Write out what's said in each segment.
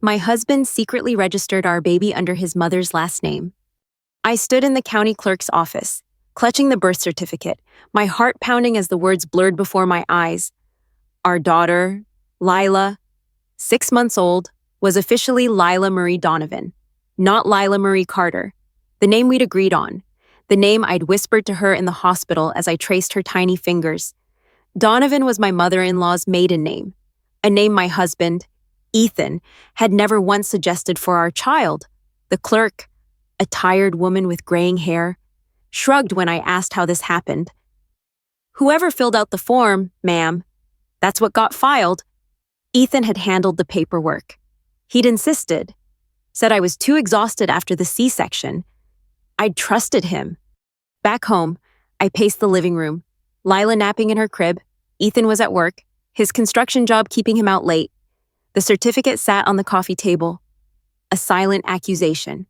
My husband secretly registered our baby under his mother's last name. I stood in the county clerk's office, clutching the birth certificate, my heart pounding as the words blurred before my eyes. Our daughter, Lila, 6 months old, was officially Lila Marie Donovan, not Lila Marie Carter, the name we'd agreed on, the name I'd whispered to her in the hospital as I traced her tiny fingers. Donovan was my mother-in-law's maiden name, a name my husband, Ethan, had never once suggested for our child. The clerk, a tired woman with graying hair, shrugged when I asked how this happened. "Whoever filled out the form, ma'am. That's what got filed." Ethan had handled the paperwork. He'd insisted, said I was too exhausted after the C-section. I'd trusted him. Back home, I paced the living room, Lila napping in her crib. Ethan was at work, his construction job keeping him out late. The certificate sat on the coffee table, a silent accusation.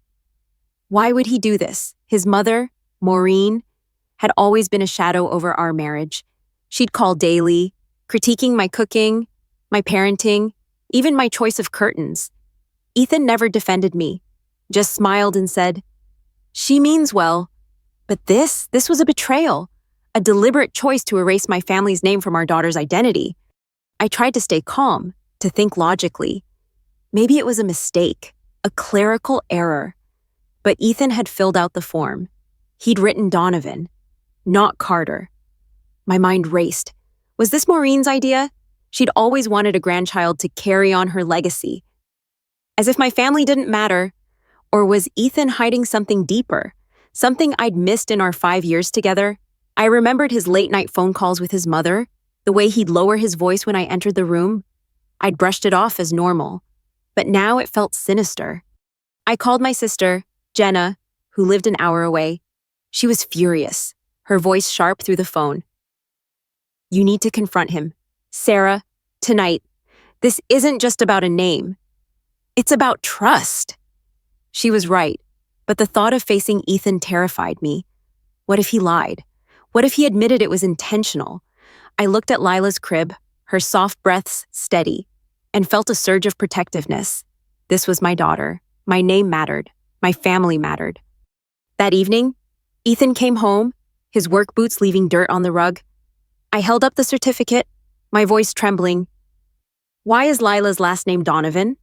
Why would he do this? His mother, Maureen, had always been a shadow over our marriage. She'd call daily, critiquing my cooking, my parenting, even my choice of curtains. Ethan never defended me, just smiled and said, "She means well." But this was a betrayal, a deliberate choice to erase my family's name from our daughter's identity. I tried to stay calm, to think logically. Maybe it was a mistake, a clerical error. But Ethan had filled out the form. He'd written Donovan, not Carter. My mind raced. Was this Maureen's idea? She'd always wanted a grandchild to carry on her legacy. As if my family didn't matter. Or was Ethan hiding something deeper? Something I'd missed in our 5 years together? I remembered his late-night phone calls with his mother, the way he'd lower his voice when I entered the room. I'd brushed it off as normal. But now it felt sinister. I called my sister, Jenna, who lived an hour away. She was furious, her voice sharp through the phone. "You need to confront him. Sarah, tonight. This isn't just about a name. It's about trust." She was right, but the thought of facing Ethan terrified me. What if he lied? What if he admitted it was intentional? I looked at Lila's crib, her soft breaths steady, and felt a surge of protectiveness. This was my daughter. My name mattered. My family mattered. That evening, Ethan came home, his work boots leaving dirt on the rug. I held up the certificate, my voice trembling. "Why is Lila's last name Donovan?"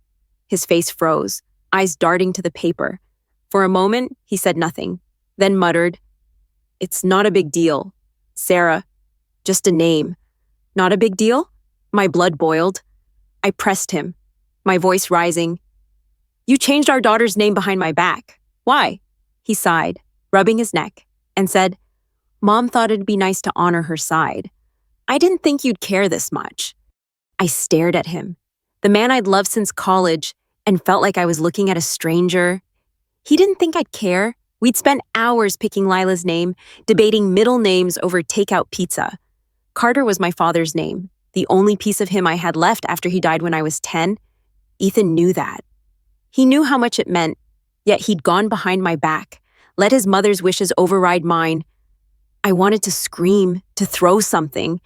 His face froze, eyes darting to the paper. For a moment, he said nothing, then muttered, "It's not a big deal. Sarah, just a name." "Not a big deal?" My blood boiled. I pressed him, my voice rising. "You changed our daughter's name behind my back. Why?" He sighed, rubbing his neck, and said, "Mom thought it'd be nice to honor her side. I didn't think you'd care this much." I stared at him, the man I'd loved since college, and felt like I was looking at a stranger. He didn't think I'd care. We'd spent hours picking Lila's name, debating middle names over takeout pizza. Carter was my father's name, the only piece of him I had left after he died when I was 10. Ethan knew that. He knew how much it meant, yet he'd gone behind my back, let his mother's wishes override mine. I wanted to scream, to throw something,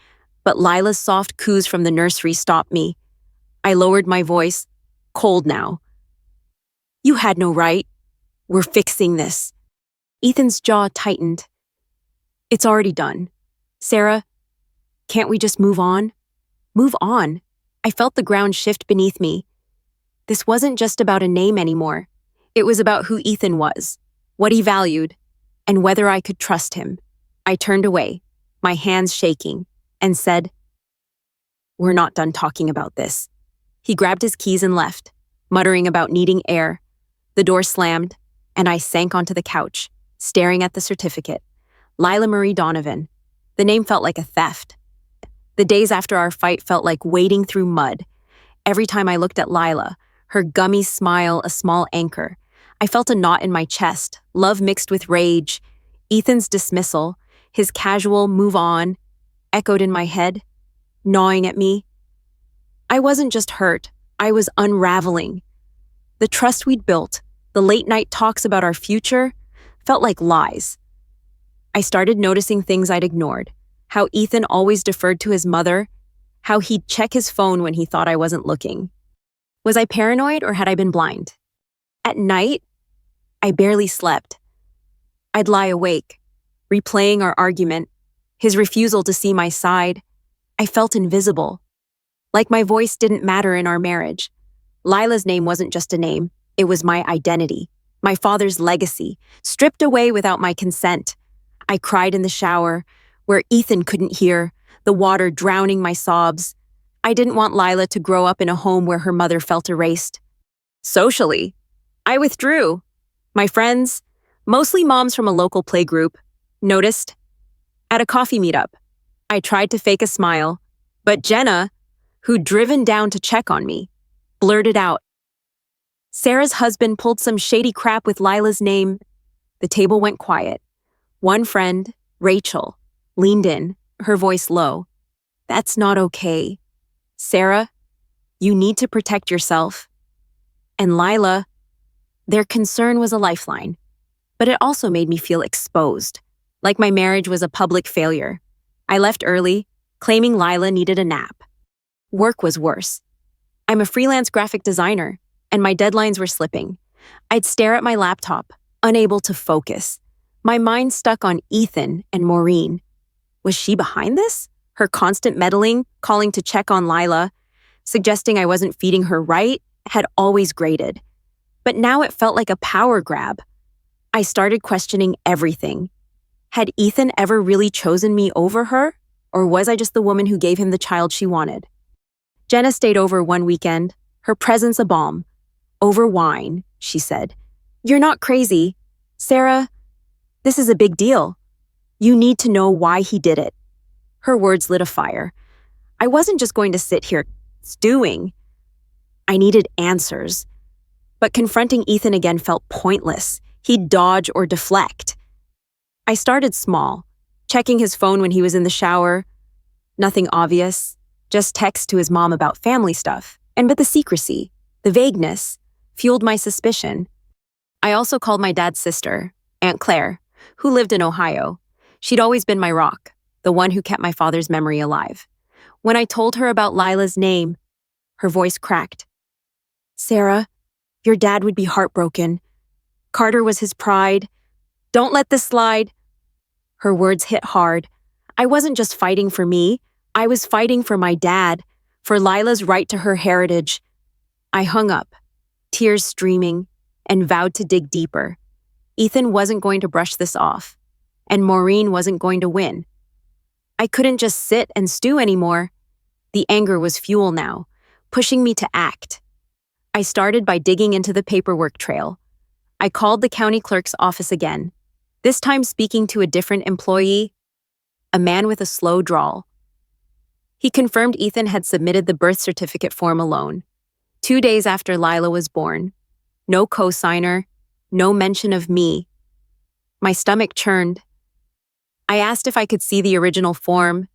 but Lila's soft coos from the nursery stopped me. I lowered my voice, cold now. "You had no right. We're fixing this." Ethan's jaw tightened. "It's already done. Sarah, can't we just move on?" Move on. I felt the ground shift beneath me. This wasn't just about a name anymore. It was about who Ethan was, what he valued, and whether I could trust him. I turned away, my hands shaking, and said, "We're not done talking about this." He grabbed his keys and left, muttering about needing air. The door slammed, and I sank onto the couch, staring at the certificate. Lila Marie Donovan. The name felt like a theft. The days after our fight felt like wading through mud. Every time I looked at Lila, her gummy smile a small anchor, I felt a knot in my chest, love mixed with rage. Ethan's dismissal, his casual move on, echoed in my head, gnawing at me. I wasn't just hurt, I was unraveling. The trust we'd built, the late-night talks about our future, felt like lies. I started noticing things I'd ignored. How Ethan always deferred to his mother, how he'd check his phone when he thought I wasn't looking. Was I paranoid or had I been blind? At night, I barely slept. I'd lie awake, replaying our argument, his refusal to see my side. I felt invisible, like my voice didn't matter in our marriage. Lila's name wasn't just a name, it was my identity, my father's legacy, stripped away without my consent. I cried in the shower, where Ethan couldn't hear, the water drowning my sobs. I didn't want Lila to grow up in a home where her mother felt erased. Socially, I withdrew. My friends, mostly moms from a local playgroup, noticed. At a coffee meetup, I tried to fake a smile, but Jenna, who'd driven down to check on me, blurted out. Sarah's husband pulled some shady crap with Lila's name. The table went quiet. One friend, Rachel, leaned in, her voice low. That's not okay. Sarah, you need to protect yourself. And Lila, their concern was a lifeline, but it also made me feel exposed, like my marriage was a public failure. I left early, claiming Lila needed a nap. Work was worse. I'm a freelance graphic designer, and my deadlines were slipping. I'd stare at my laptop, unable to focus. My mind stuck on Ethan and Maureen. Was she behind this? Her constant meddling, calling to check on Lila, suggesting I wasn't feeding her right, had always grated. But now it felt like a power grab. I started questioning everything. Had Ethan ever really chosen me over her? Or was I just the woman who gave him the child she wanted? Jenna stayed over one weekend, her presence a balm. Over wine, she said. You're not crazy. Sarah, this is a big deal. You need to know why he did it. Her words lit a fire. I wasn't just going to sit here stewing. I needed answers. But confronting Ethan again felt pointless. He'd dodge or deflect. I started small, checking his phone when he was in the shower. Nothing obvious, just text to his mom about family stuff. But the secrecy, the vagueness, fueled my suspicion. I also called my dad's sister, Aunt Claire, who lived in Ohio. She'd always been my rock, the one who kept my father's memory alive. When I told her about Lila's name, her voice cracked. Sarah, your dad would be heartbroken. Carter was his pride. Don't let this slide. Her words hit hard. I wasn't just fighting for me. I was fighting for my dad, for Lila's right to her heritage. I hung up, tears streaming, and vowed to dig deeper. Ethan wasn't going to brush this off, and Maureen wasn't going to win. I couldn't just sit and stew anymore. The anger was fuel now, pushing me to act. I started by digging into the paperwork trail. I called the county clerk's office again, this time speaking to a different employee, a man with a slow drawl. He confirmed Ethan had submitted the birth certificate form alone, 2 days after Lila was born. No cosigner, no mention of me. My stomach churned. I asked if I could see the original form.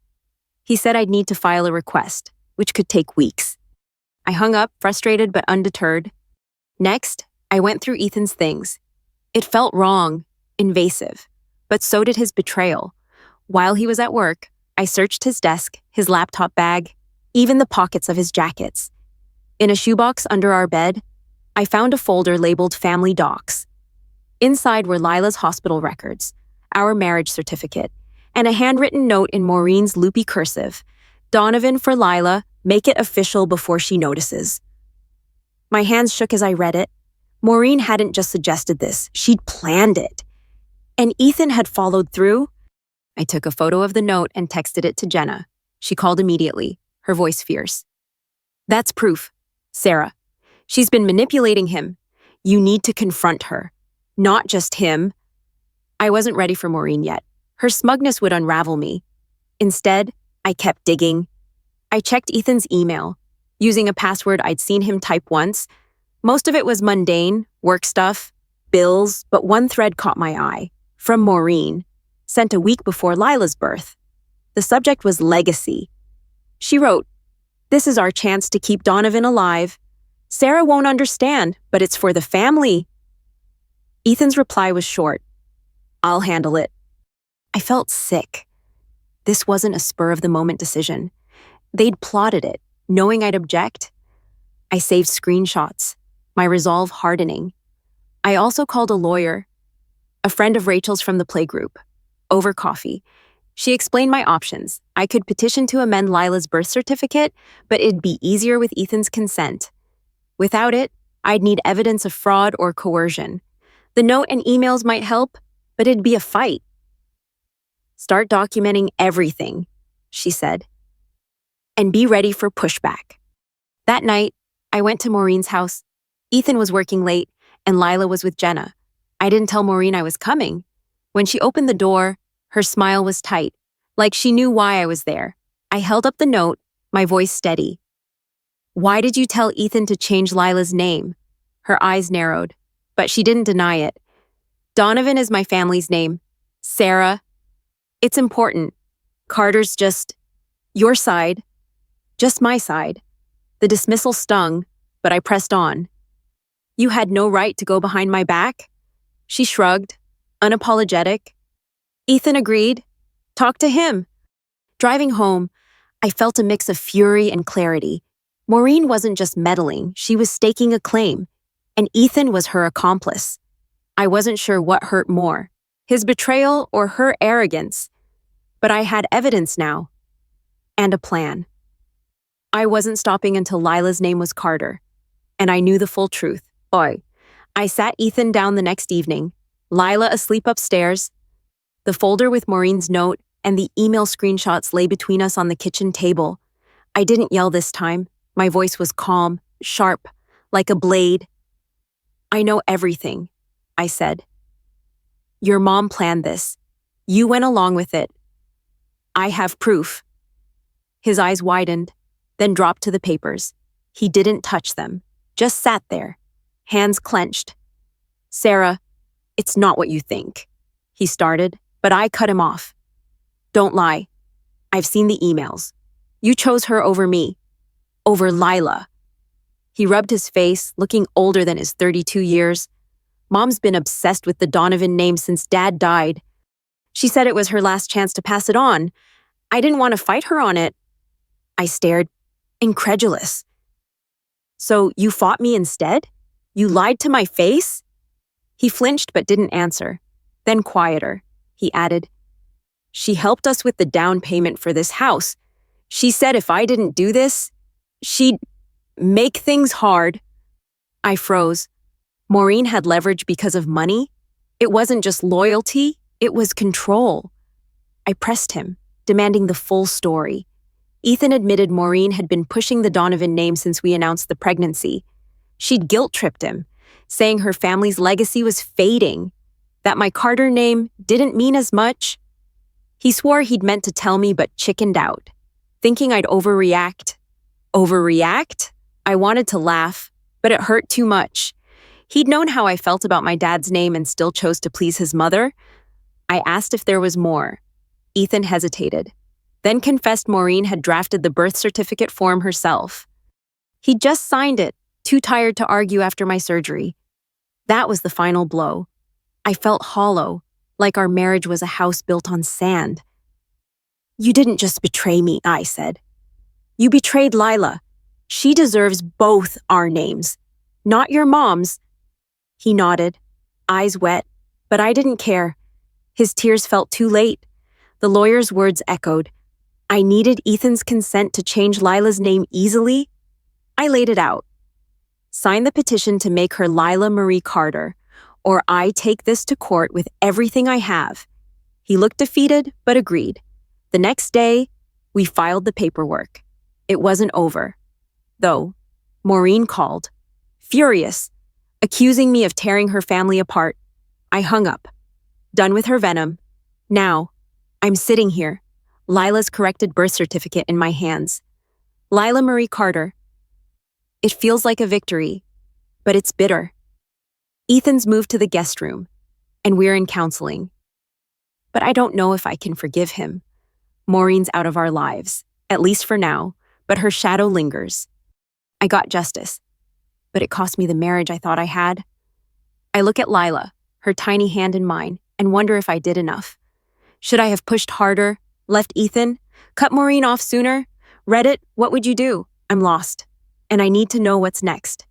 He said I'd need to file a request, which could take weeks. I hung up, frustrated but undeterred. Next, I went through Ethan's things. It felt wrong, invasive, but so did his betrayal. While he was at work, I searched his desk, his laptop bag, even the pockets of his jackets. In a shoebox under our bed, I found a folder labeled Family Docs. Inside were Lila's hospital records, our marriage certificate, and a handwritten note in Maureen's loopy cursive. Donovan for Lila, make it official before she notices. My hands shook as I read it. Maureen hadn't just suggested this, she'd planned it. And Ethan had followed through. I took a photo of the note and texted it to Jenna. She called immediately, her voice fierce. That's proof, Sarah. She's been manipulating him. You need to confront her. Not just him. I wasn't ready for Maureen yet. Her smugness would unravel me. Instead, I kept digging. I checked Ethan's email, using a password I'd seen him type once. Most of it was mundane, work stuff, bills, but one thread caught my eye. From Maureen, sent a week before Lila's birth. The subject was legacy. She wrote, "This is our chance to keep Donovan alive. Sarah won't understand, but it's for the family." Ethan's reply was short. "I'll handle it." I felt sick. This wasn't a spur-of-the-moment decision. They'd plotted it, knowing I'd object. I saved screenshots, my resolve hardening. I also called a lawyer, a friend of Rachel's from the playgroup, over coffee. She explained my options. I could petition to amend Lila's birth certificate, but it'd be easier with Ethan's consent. Without it, I'd need evidence of fraud or coercion. The note and emails might help, but it'd be a fight. Start documenting everything, she said, and be ready for pushback. That night, I went to Maureen's house. Ethan was working late, and Lila was with Jenna. I didn't tell Maureen I was coming. When she opened the door, her smile was tight, like she knew why I was there. I held up the note, my voice steady. Why did you tell Ethan to change Lila's name? Her eyes narrowed, but she didn't deny it. Donovan is my family's name. Sarah. It's important. Carter's just your side, just my side. The dismissal stung, but I pressed on. You had no right to go behind my back? She shrugged, unapologetic. Ethan agreed. Talk to him. Driving home, I felt a mix of fury and clarity. Maureen wasn't just meddling, she was staking a claim, and Ethan was her accomplice. I wasn't sure what hurt more, his betrayal or her arrogance, but I had evidence now, and a plan. I wasn't stopping until Lila's name was Carter, and I knew the full truth. Boy, I sat Ethan down the next evening, Lila asleep upstairs. The folder with Maureen's note and the email screenshots lay between us on the kitchen table. I didn't yell this time. My voice was calm, sharp, like a blade. I know everything, I said. Your mom planned this. You went along with it. I have proof. His eyes widened, then dropped to the papers. He didn't touch them, just sat there, hands clenched. Sarah, it's not what you think, he started, but I cut him off. Don't lie. I've seen the emails. You chose her over me. Over Lila. He rubbed his face, looking older than his 32 years. Mom's been obsessed with the Donovan name since Dad died. She said it was her last chance to pass it on. I didn't want to fight her on it. I stared, incredulous. So you fought me instead? You lied to my face? He flinched but didn't answer. Then quieter, he added. She helped us with the down payment for this house. She said if I didn't do this, she'd make things hard. I froze. Maureen had leverage because of money. It wasn't just loyalty, it was control. I pressed him, demanding the full story. Ethan admitted Maureen had been pushing the Donovan name since we announced the pregnancy. She'd guilt-tripped him, saying her family's legacy was fading, that my Carter name didn't mean as much. He swore he'd meant to tell me but chickened out, thinking I'd overreact. Overreact? I wanted to laugh, but it hurt too much. He'd known how I felt about my dad's name and still chose to please his mother. I asked if there was more. Ethan hesitated, then confessed Maureen had drafted the birth certificate form herself. He'd just signed it, too tired to argue after my surgery. That was the final blow. I felt hollow, like our marriage was a house built on sand. You didn't just betray me, I said. You betrayed Lila. She deserves both our names, not your mom's. He nodded, eyes wet, but I didn't care. His tears felt too late. The lawyer's words echoed. I needed Ethan's consent to change Lila's name easily. I laid it out. Sign the petition to make her Lila Marie Carter, or I take this to court with everything I have. He looked defeated, but agreed. The next day, we filed the paperwork. It wasn't over. Though, Maureen called, furious, accusing me of tearing her family apart. I hung up. Done with her venom. Now, I'm sitting here, Lila's corrected birth certificate in my hands. Lila Marie Carter. It feels like a victory, but it's bitter. Ethan's moved to the guest room, and we're in counseling. But I don't know if I can forgive him. Maureen's out of our lives, at least for now, but her shadow lingers. I got justice, but it cost me the marriage I thought I had. I look at Lila, her tiny hand in mine, and wonder if I did enough. Should I have pushed harder, left Ethan, cut Maureen off sooner? Reddit, what would you do? I'm lost. and I need to know what's next.